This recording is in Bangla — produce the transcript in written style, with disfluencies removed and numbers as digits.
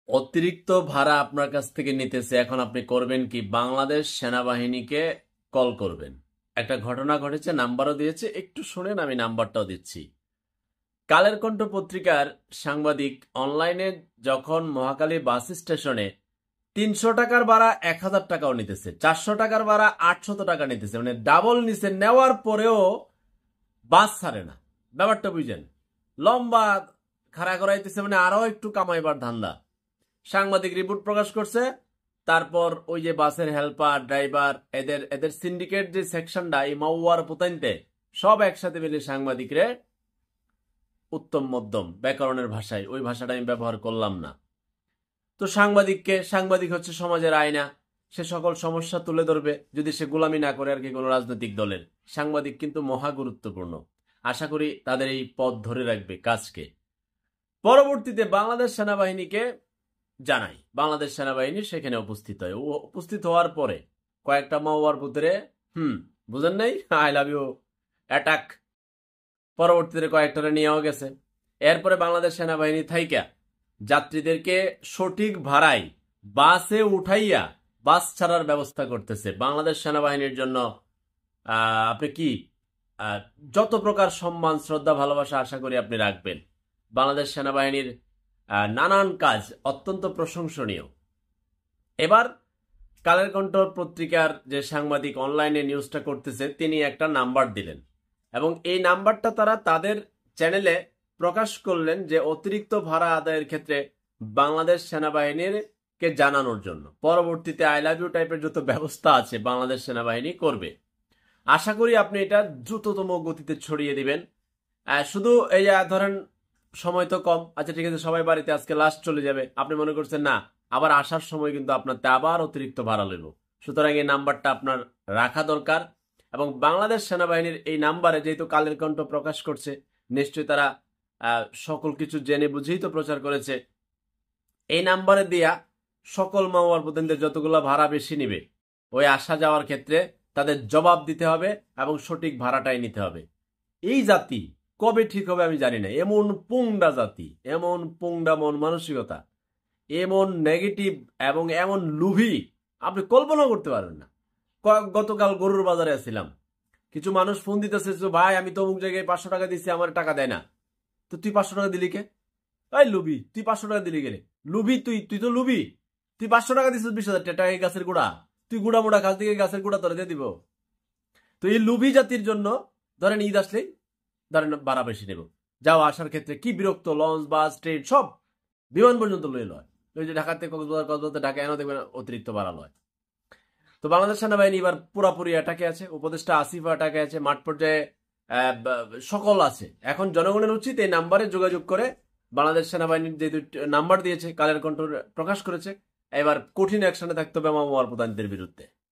অতিরিক্ত ভাড়া আপনার কাছ থেকে নিতেছে, এখন আপনি করবেন কি? বাংলাদেশ সেনাবাহিনীকে কল করবেন। একটা ঘটনা ঘটেছে, নাম্বারও দিয়েছে, একটু শুনেন, আমি নাম্বারটাও দিচ্ছি। কালের কণ্ঠ পত্রিকার সাংবাদিক অনলাইনে যখন মহাখালী বাস স্টেশনে 300 টাকার ভাড়া 1000 টাকাও নিতেছে, 400 টাকার ভাড়া 800 টাকা নিতেছে, মানে ডাবল নিচে, নেওয়ার পরেও বাস ছাড়ে না। ব্যাপারটা বুঝেন, লম্বা খাড়া করাইতেছে, মানে আরো একটু কামাইবার ধান্দা। সাংবাদিক রিপোর্ট প্রকাশ করছে, তারপর ওই যে বাসের হেল্পার, ড্রাইভার, এদের এদের সিন্ডিকেট যে সেকশনটা, এই মাওয়ার পোতাইনতে সব একসাথে মিলে সাংবাদিকরে উত্তম মধ্যম ব্যাকরণের ভাষায়, ওই ভাষাটা আমি ব্যবহার করলাম না। তো সাংবাদিক হচ্ছে সমাজের আয়না, সে সকল সমস্যা তুলে ধরবে যদি সে গোলামি না করে আর কি কোনো রাজনৈতিক দলের। সাংবাদিক কিন্তু মহা গুরুত্বপূর্ণ, আশা করি তাদের এই পথ ধরে রাখবে কাজকে। পরবর্তীতে বাংলাদেশ সেনাবাহিনীকে জানাই, বাংলাদেশ সেনাবাহিনী সেখানে উপস্থিত হয়। উপস্থিত হওয়ার পরে কয়েকটা মাওয়ার পুত্রে বুঝেন নাই, আই লাভ ইউ অ্যাটাক, পরবর্তীতে কয়েকটা নিয়েও গেছে। এরপরে বাংলাদেশ সেনাবাহিনী থাইকা যাত্রীদেরকে সঠিক ভাড়ায় বাসে উঠাইয়া বাস ছাড়ার ব্যবস্থা করতেছে। বাংলাদেশ সেনাবাহিনীর জন্য আপনি কি যত প্রকার সম্মান, শ্রদ্ধা, ভালোবাসা আশা করি আপনি রাখবেন। বাংলাদেশ সেনাবাহিনীর নানান কাজ অত্যন্ত প্রশংসনীয়। এবার কালের কণ্ঠ পত্রিকার যে সাংবাদিক অনলাইনে নিউজটা করতেছে, তিনি একটা নাম্বার দিলেন এবং এই নাম্বারটা তারা তাদের চ্যানেলে প্রকাশ করলেন যে অতিরিক্ত ভাড়া আদায়ের ক্ষেত্রে বাংলাদেশ সেনাবাহিনীর কে জানানোর জন্য। পরবর্তীতে আই লাভ ইউ টাইপের যত ব্যবস্থা আছে বাংলাদেশ সেনাবাহিনী করবে। আশা করি আপনি এটা দ্রুততম গতিতে ছড়িয়ে দিবেন। শুধু এই ধরেন সময় তো কম, আচ্ছা ঠিক আছে, সবাই বাড়িতে আজকে লাস্ট চলে যাবে, আপনি মনে করছেন না, আবার আসার সময় কিন্তু আপনার আবার অতিরিক্ত ভাড়া লইব। সুতরাং এই নাম্বারটা আপনার রাখা দরকার। এবং বাংলাদেশ সেনাবাহিনীর এই নাম্বারে যেহেতু কালের কণ্ঠ প্রকাশ করছে, নিশ্চয়ই তারা সকল কিছু জেনে বুঝেই তো প্রচার করেছে। এই নাম্বারে দিয়া সকল মাওয়ার প্রতিনিধিদের যতগুলো ভাড়া বেশি নিবে, ওই আসা যাওয়ার ক্ষেত্রে তাদের জবাব দিতে হবে এবং সঠিক ভাড়াটাই নিতে হবে। এই জাতি কবে ঠিক হবে আমি জানি না। এমন পুংডা জাতি, এমন পুংডা মন মানসিকতা, এমন নেগেটিভ এবং এমন লুভি আপনি কল্পনা করতে পারবেন না। গতকাল গরুর বাজারে আসছিলাম, কিছু মানুষ ফোন দিতেছে, ভাই আমি তো অমুক জায়গায় 500 টাকা দিচ্ছি, আমার টাকা দেয় না। তো তুই 500 টাকা দিলি কে? এই লুবি, তুই 500 টাকা দিলি গেলে লুবি, তুই তো লুবি। তুই 500 টাকা দিচ্ছিস, 20,000 টাকা গাছের গুড়া, তুই গুড়া মুড়া খাস দিকে গাছের গুড়া তোরে দিয়ে দিব। তো এই লুবি জাতির জন্য ধরেন ঈদ আসলেই ধরেন ভাড়া বেশি নেব, যাওয়া আসার ক্ষেত্রে কি বিরক্ত। লঞ্চ, বাস, ট্রেন সব, বিমান পর্যন্ত লই লয়। ওই যে ঢাকা থেকে কক্সবাজার ঢাকা এনে দেখবেন অতিরিক্ত ভাড়া লয়। তো বাংলাদেশ সেনাবাহিনী এবার পুরাপুরি অ্যাটাকে আছে, উপদেষ্টা আসিফ অ্যাটাকে আছে, মাঠ পর্যায়ে সকল আছে। এখন জনগণের উচিত এই নাম্বারে যোগাযোগ করে, বাংলাদেশ সেনাবাহিনীর যে নাম্বার দিয়েছে, কালের কণ্ঠ প্রকাশ করেছে, এবার কঠিন অ্যাকশনে থাকতে হবে মাওয়ার প্রধানদের বিরুদ্ধে।